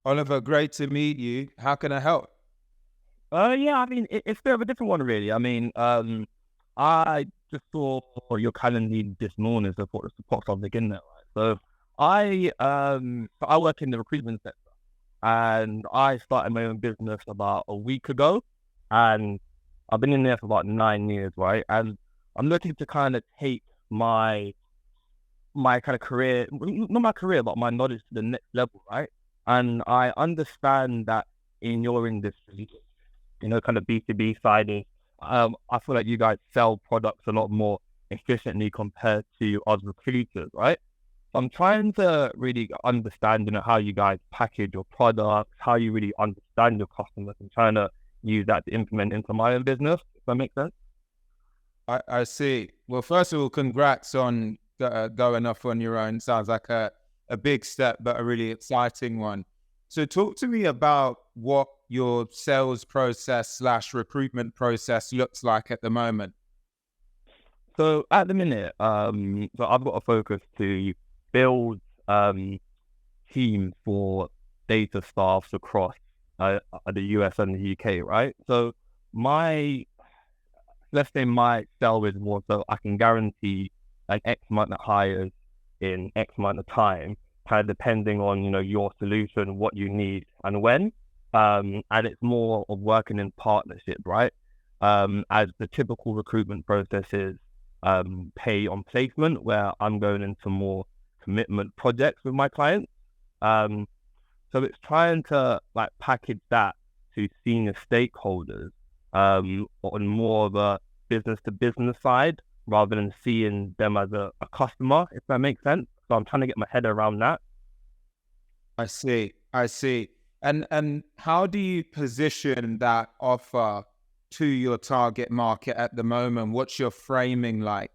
Oliver, great to meet you. How can I help? Yeah, I mean, it's a bit of a different one, really. I mean, I just saw your calendar this morning, so I thought just to pop something in there, right? So I work in the recruitment sector, and I started my own business about a week ago, and I've been in there for about 9 years, right? And I'm looking to kind of take my my kind of career, not my career, but my knowledge to the next level, right? And I understand that in your industry, kind of B2B side is, I feel like you guys sell products a lot more efficiently compared to other recruiters, right? So I'm trying to really understand, how you guys package your products, how you really understand your customers, and trying to use that to implement into my own business, if that makes sense. I see. Well, first of all, congrats on going off on your own. Sounds like a big step, but a really exciting one. So talk to me about what your sales process slash recruitment process looks like at the moment. So at the minute, so I've got a focus to build teams for data staffs across the US and the UK, right? So my let's say my sell is more so I can guarantee like X amount of hires in X amount of time, kind of depending on, your solution, what you need and when. And it's more of working in partnership, right? As the typical recruitment process is pay on placement, where I'm going into more commitment projects with my clients. Um, so it's trying to like package that to senior stakeholders on more of a business to business side rather than seeing them as a customer, if that makes sense. So I'm trying to get my head around that. I see. I see. And how do you position that offer to your target market at the moment? What's your framing like?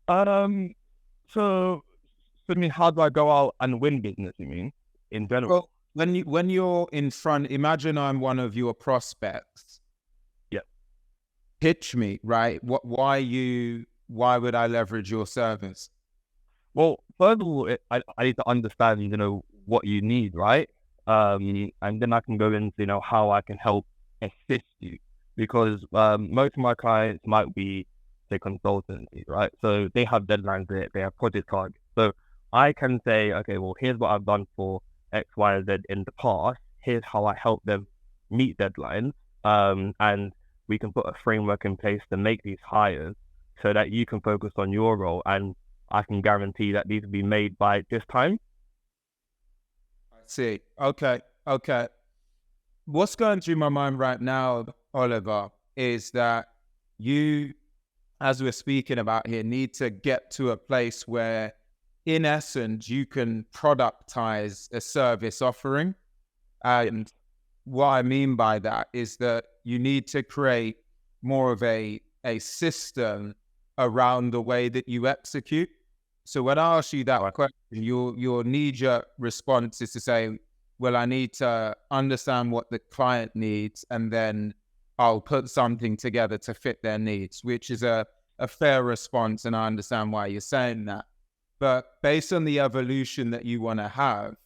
Um, so, I mean, how do I go out and win business, you mean, in Well, general? when you're in front, imagine I'm one of your prospects. Yeah. Pitch me, right? Why would I leverage your service? Well, first of all, I need to understand, what you need, right? And then I can go into, how I can help assist you. Because most of my clients might be, say, consultancies, right? So they have deadlines, they have project targets. So I can say, okay, well, here's what I've done for X, Y, and Z in the past. Here's how I help them meet deadlines. And we can put a framework in place to make these hires so that you can focus on your role and I can guarantee that these will be made by this time. I see. Okay. Okay. What's going through my mind right now, Oliver, is that you, as we're speaking about here, need to get to a place where, in essence, you can productize a service offering. And what I mean by that is that you need to create more of a system around the way that you execute. So when I ask you that Right. question, your knee-jerk response is to say, well, I need to understand what the client needs, and then I'll put something together to fit their needs, which is a fair response, and I understand why you're saying that. But based on the evolution that you want to have,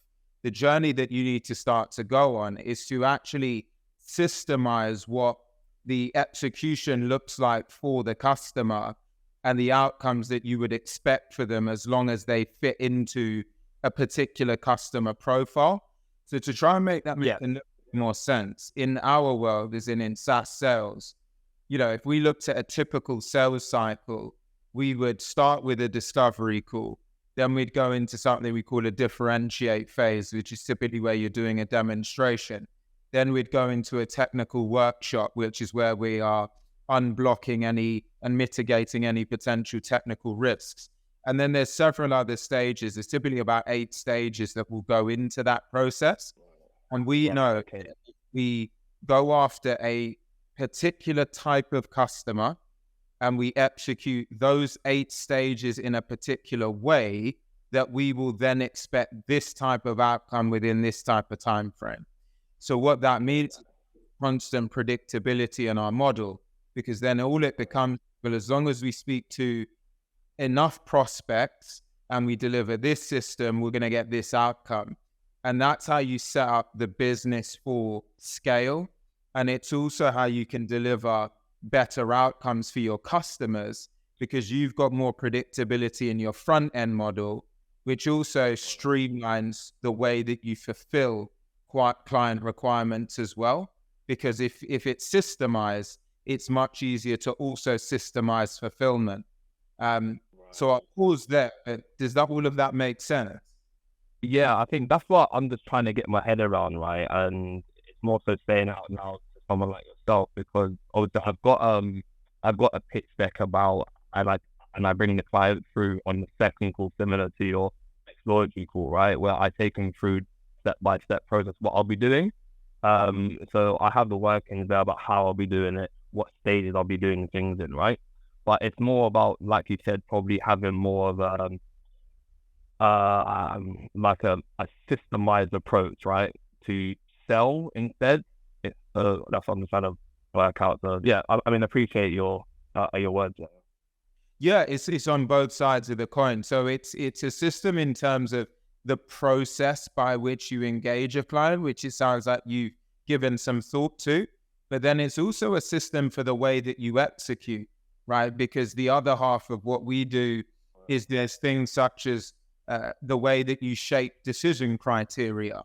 the journey that you need to start to go on is to actually systemize what the execution looks like for the customer and the outcomes that you would expect for them as long as they fit into a particular customer profile. So to try and make that make Yeah. a little bit more sense, in our world, as in SaaS sales, if we looked at a typical sales cycle, we would start with a discovery call. Then we'd go into something we call a differentiate phase, which is typically where you're doing a demonstration. Then we'd go into a technical workshop, which is where we are unblocking any and mitigating any potential technical risks. And then there's several other stages. There's typically about 8 stages that will go into that process. And we Right. know Okay. we go after a particular type of customer and we execute those 8 stages in a particular way that we will then expect this type of outcome within this type of time frame. So what that means is constant predictability in our model, because then all it becomes, well, as long as we speak to enough prospects and we deliver this system, we're going to get this outcome. And that's how you set up the business for scale. And it's also how you can deliver better outcomes for your customers, because you've got more predictability in your front end model, which also streamlines the way that you fulfill client requirements as well. Because if it's systemized, it's much easier to also systemize fulfillment. So I'll pause there. Does that all of that make sense? Yeah, I think that's what I'm just trying to get my head around, right? And it's more so saying out now to someone like yourself, because obviously I've got a pitch deck about, and I bring the client through on the second call, similar to your exploratory call, right? Where I take them through step by step process what I'll be doing. So I have the workings there about how I'll be doing it, what stages I'll be doing things in, right? But it's more about, like you said, probably having more of like a systemized approach, right? To sell instead. That's what I'm trying to work out. So yeah, I mean, appreciate your words there. Yeah, it's on both sides of the coin. So it's a system in terms of the process by which you engage a client, which it sounds like you've given some thought to. But then it's also a system for the way that you execute, right? Because the other half of what we do is there's things such as the way that you shape decision criteria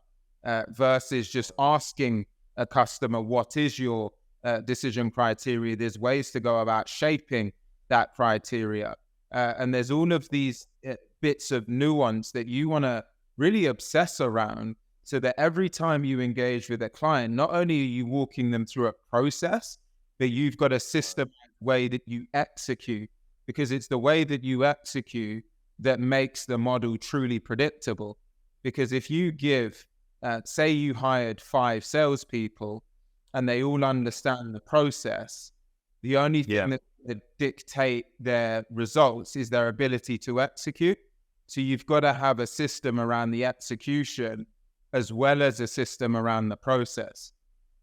versus just asking a customer, what is your decision criteria? There's ways to go about shaping that criteria. And there's all of these bits of nuance that you want to really obsess around, so that every time you engage with a client, not only are you walking them through a process, but you've got a system way that you execute, because it's the way that you execute that makes the model truly predictable. Because if you give, say you hired 5 salespeople and they all understand the process, the only thing that dictate their results is their ability to execute. So you've got to have a system around the execution as well as a system around the process.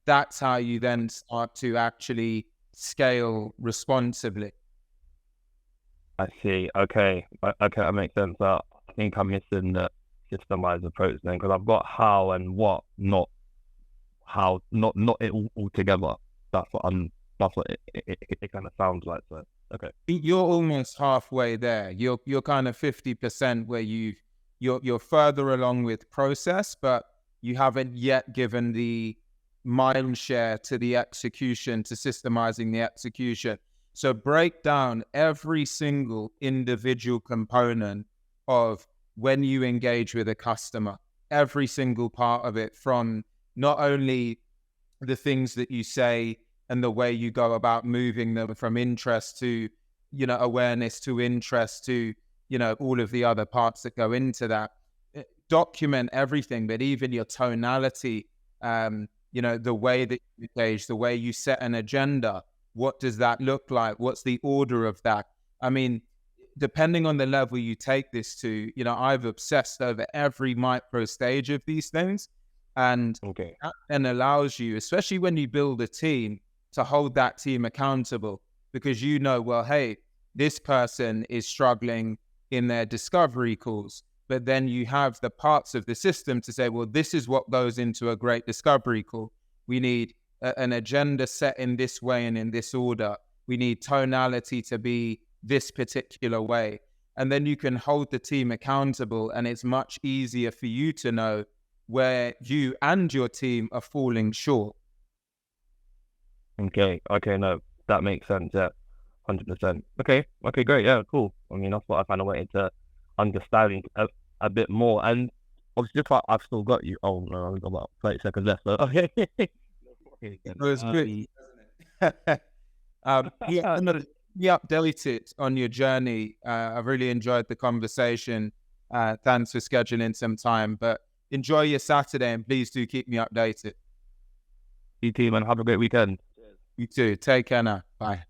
That's how you then start to actually scale responsibly. I see. Okay, that makes sense. I think I'm missing the systemized approach then, because I've got how and what, not how, not it all together. That's what it kind of sounds like. So okay, You're almost halfway there. You're kind of 50% where you're further along with process, but you haven't yet given the mind share to the execution, to systemizing the execution. So break down every single individual component of when you engage with a customer, every single part of it, from not only the things that you say and the way you go about moving them from interest to, awareness to interest to, all of the other parts that go into that. Document everything, but even your tonality, the way that you engage, the way you set an agenda. What does that look like? What's the order of that? I mean, depending on the level you take this to, I've obsessed over every micro stage of these things. And that then allows you, especially when you build a team, to hold that team accountable, because well, hey, this person is struggling in their discovery calls. But then you have the parts of the system to say, well, this is what goes into a great discovery call. We need an agenda set in this way and in this order. We need tonality to be this particular way. And then you can hold the team accountable, and it's much easier for you to know where you and your team are falling short. Okay, no, that makes sense. Yeah, 100%. Okay, great. Yeah, cool. I mean, that's what I kind of wanted to understand a bit more. And obviously, just like I've still got you. Oh no, I've got about 30 seconds left. So okay. It was good. Update it on your journey. I've really enjoyed the conversation. Thanks for scheduling some time. But enjoy your Saturday, and please do keep me updated. You too, man. Have a great weekend. You too. Take care now. Bye.